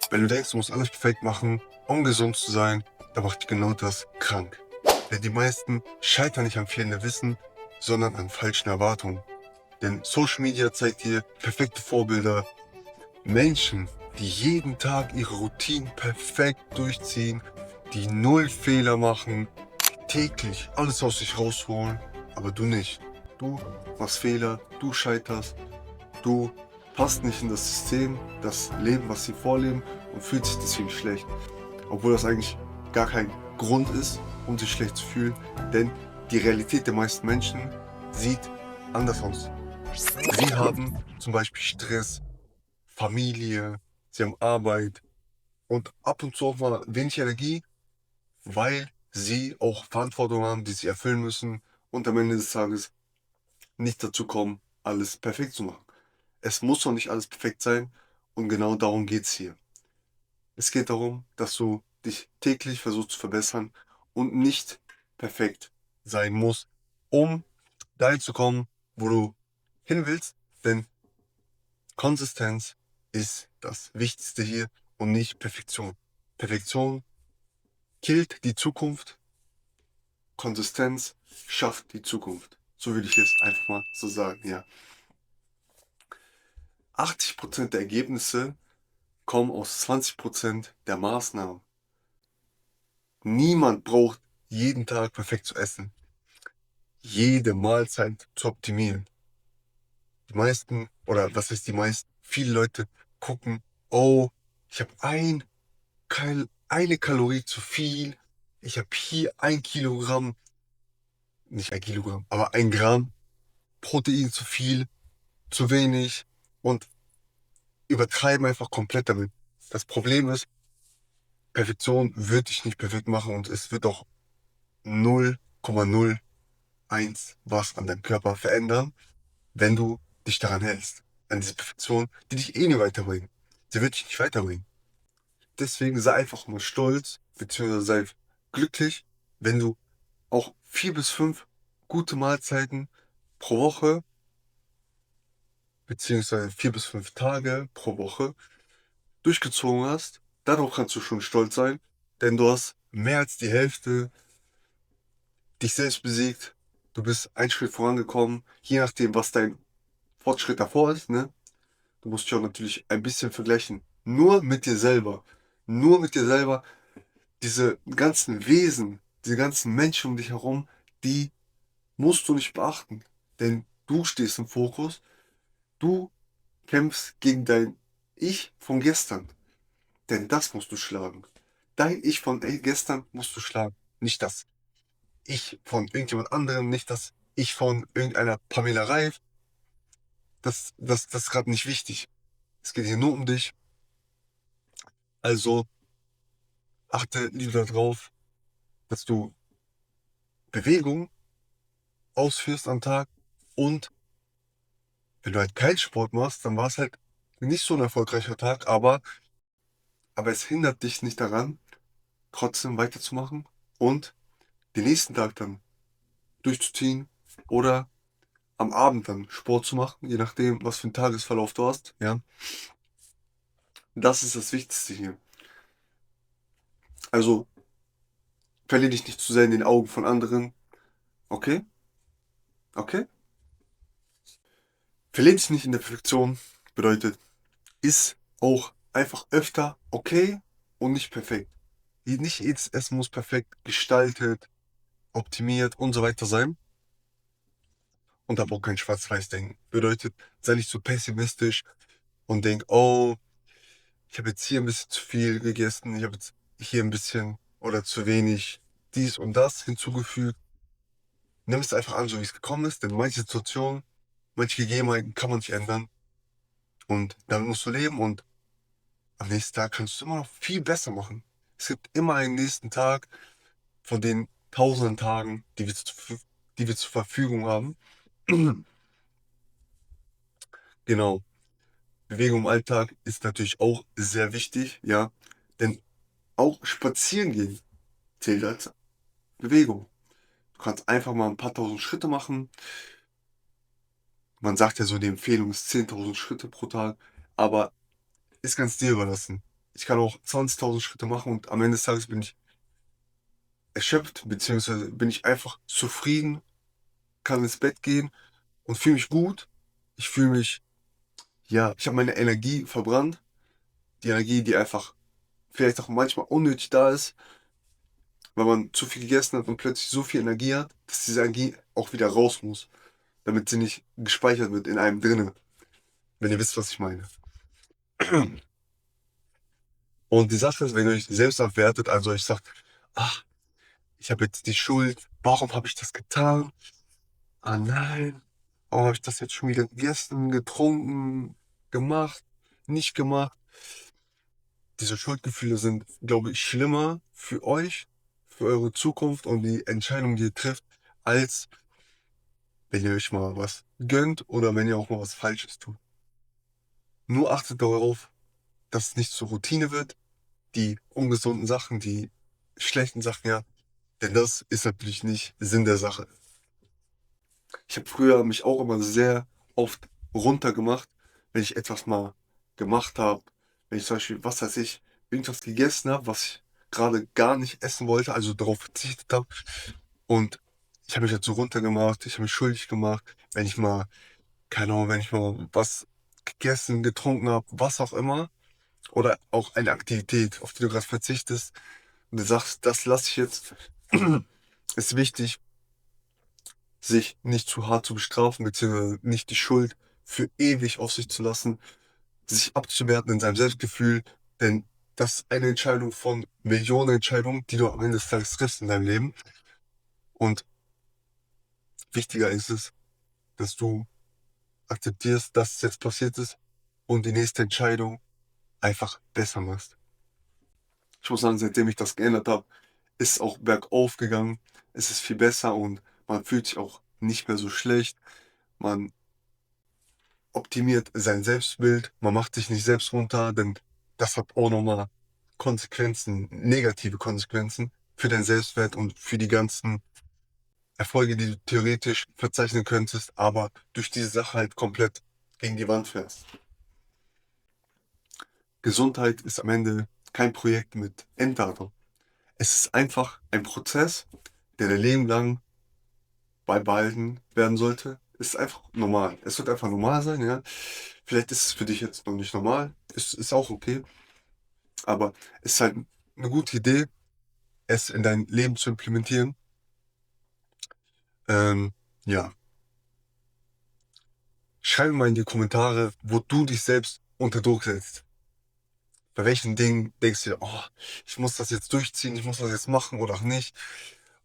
Wenn du denkst, du musst alles perfekt machen, um gesund zu sein, dann macht dich genau das krank. Denn die meisten scheitern nicht am fehlenden Wissen, sondern an falschen Erwartungen. Denn Social Media zeigt dir perfekte Vorbilder, Menschen, die jeden Tag ihre Routinen perfekt durchziehen, die null Fehler machen, täglich alles aus sich rausholen, aber du nicht. Du machst Fehler, du scheiterst, du passt nicht in das System, das Leben, was sie vorleben und fühlst dich deswegen schlecht. Obwohl das eigentlich gar kein Grund ist, um sich schlecht zu fühlen, denn die Realität der meisten Menschen sieht anders aus. Sie haben zum Beispiel Stress, Familie, sie haben Arbeit und ab und zu auch mal wenig Energie, weil sie auch Verantwortung haben, die sie erfüllen müssen und am Ende des Tages nicht dazu kommen, alles perfekt zu machen. Es muss doch nicht alles perfekt sein und genau darum geht es hier. Es geht darum, dass du dich täglich versuchst zu verbessern und nicht perfekt sein musst, um dahin zu kommen, wo du hin willst, denn Konsistenz ist das Wichtigste hier und nicht Perfektion. Perfektion killt die Zukunft, Konsistenz schafft die Zukunft. So würde ich es einfach mal so sagen, ja. 80% der Ergebnisse kommen aus 20% der Maßnahmen. Niemand braucht jeden Tag perfekt zu essen, jede Mahlzeit zu optimieren. Die meisten, oder was heißt die meisten, viele Leute gucken, oh, ich habe eine Kalorie zu viel, ich habe hier 1 Kilogramm, nicht 1 Kilogramm, aber 1 Gramm Protein zu viel, zu wenig und übertreiben einfach komplett damit. Das Problem ist, Perfektion wird dich nicht perfekt machen und es wird auch 0,01 was an deinem Körper verändern, wenn du dich daran hältst. An diese Perfektion, die dich eh nicht weiterbringt. Sie wird dich nicht weiterbringen. Deswegen sei einfach mal stolz, beziehungsweise sei glücklich, wenn du auch 4 bis 5 gute Mahlzeiten pro Woche, beziehungsweise 4 bis 5 Tage pro Woche durchgezogen hast. Darauf kannst du schon stolz sein, denn du hast mehr als die Hälfte dich selbst besiegt. Du bist einen Schritt vorangekommen, je nachdem, was dein Fortschritt davor ist, ne? Du musst dich auch natürlich ein bisschen vergleichen. Nur mit dir selber. Nur mit dir selber. Diese ganzen Wesen, diese ganzen Menschen um dich herum, die musst du nicht beachten. Denn du stehst im Fokus. Du kämpfst gegen dein Ich von gestern. Denn das musst du schlagen. Dein Ich von gestern musst du schlagen. Nicht das Ich von irgendjemand anderem, nicht das Ich von irgendeiner Pamela Reif. Das ist gerade nicht wichtig. Es geht hier nur um dich. Also achte lieber darauf, dass du Bewegung ausführst am Tag und wenn du halt keinen Sport machst, dann war es halt nicht so ein erfolgreicher Tag, aber es hindert dich nicht daran, trotzdem weiterzumachen und den nächsten Tag dann durchzuziehen oder am Abend dann Sport zu machen, je nachdem, was für einen Tagesverlauf du hast, ja. Das ist das Wichtigste hier. Also verlier dich nicht zu sehr in den Augen von anderen, okay? Okay? Verlier dich nicht in der Perfektion, bedeutet, ist auch einfach öfter okay und nicht perfekt. Nicht jedes Essen muss perfekt gestaltet, optimiert und so weiter sein. Und hab auch kein Schwarz-Weiß-Denken. Bedeutet, sei nicht so pessimistisch und denk, oh, ich habe jetzt hier ein bisschen zu viel gegessen, ich habe jetzt hier ein bisschen oder zu wenig dies und das hinzugefügt. Nimm es einfach an, so wie es gekommen ist, denn manche Situationen, manche Gegebenheiten kann man nicht ändern. Und damit musst du leben und am nächsten Tag kannst du es immer noch viel besser machen. Es gibt immer einen nächsten Tag von den tausenden Tagen, die wir zur Verfügung haben. Genau. Bewegung im Alltag ist natürlich auch sehr wichtig, ja. Denn auch spazieren gehen zählt als Bewegung. Du kannst einfach mal ein paar tausend Schritte machen. Man sagt ja so, die Empfehlung ist 10.000 Schritte pro Tag, aber ist ganz dir überlassen. Ich kann auch 20.000 Schritte machen und am Ende des Tages bin ich erschöpft, beziehungsweise bin ich einfach zufrieden, kann ins Bett gehen und fühle mich gut. Ich fühle mich, ja, ich habe meine Energie verbrannt. Die Energie, die einfach vielleicht auch manchmal unnötig da ist, weil man zu viel gegessen hat und plötzlich so viel Energie hat, dass diese Energie auch wieder raus muss, damit sie nicht gespeichert wird in einem drinnen, wenn ihr wisst, was ich meine. Und die Sache ist, wenn ihr euch selbst abwertet, also ich sagt, ach, ich habe jetzt die Schuld, warum habe ich das getan? Ah nein, warum habe ich das jetzt schon wieder gegessen, getrunken, gemacht, nicht gemacht? Diese Schuldgefühle sind, glaube ich, schlimmer für euch, für eure Zukunft und die Entscheidung, die ihr trifft, als wenn ihr euch mal was gönnt oder wenn ihr auch mal was Falsches tut. Nur achtet darauf, dass es nicht zur Routine wird, die ungesunden Sachen, die schlechten Sachen, ja, denn das ist natürlich nicht Sinn der Sache. Ich habe früher mich auch immer sehr oft runtergemacht, wenn ich etwas mal gemacht habe. Wenn ich zum Beispiel, was weiß ich, irgendwas gegessen habe, was ich gerade gar nicht essen wollte, also darauf verzichtet habe. Und ich habe mich dazu runtergemacht, ich habe mich schuldig gemacht, wenn ich mal, keine Ahnung, wenn ich mal was gegessen, getrunken habe, was auch immer. Oder auch eine Aktivität, auf die du gerade verzichtest. Und du sagst, das lasse ich jetzt. Ist wichtig, sich nicht zu hart zu bestrafen, beziehungsweise nicht die Schuld für ewig auf sich zu lassen, sich abzuwerten in seinem Selbstgefühl, denn das ist eine Entscheidung von Millionen Entscheidungen, die du am Ende des Tages triffst in deinem Leben. Und wichtiger ist es, dass du akzeptierst, dass es jetzt passiert ist und die nächste Entscheidung einfach besser machst. Ich muss sagen, seitdem ich das geändert habe, ist es auch bergauf gegangen. Es ist viel besser und man fühlt sich auch nicht mehr so schlecht. Man optimiert sein Selbstbild, man macht sich nicht selbst runter, denn das hat auch nochmal Konsequenzen, negative Konsequenzen für deinen Selbstwert und für die ganzen Erfolge, die du theoretisch verzeichnen könntest, aber durch diese Sache halt komplett gegen die Wand fährst. Gesundheit ist am Ende kein Projekt mit Enddatum. Es ist einfach ein Prozess, der dein Leben lang beibehalten werden sollte. Ist einfach normal. Es wird einfach normal sein, ja. Vielleicht ist es für dich jetzt noch nicht normal. Ist auch okay. Aber es ist halt eine gute Idee, es in dein Leben zu implementieren. Ähm, ja. Schreib mal in die Kommentare, wo du dich selbst unter Druck setzt. Bei welchen Dingen denkst du dir, oh, ich muss das jetzt durchziehen, ich muss das jetzt machen oder auch nicht.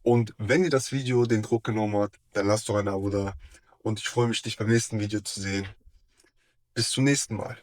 Und wenn dir das Video den Druck genommen hat, dann lass doch ein Abo da. Und ich freue mich, dich beim nächsten Video zu sehen. Bis zum nächsten Mal.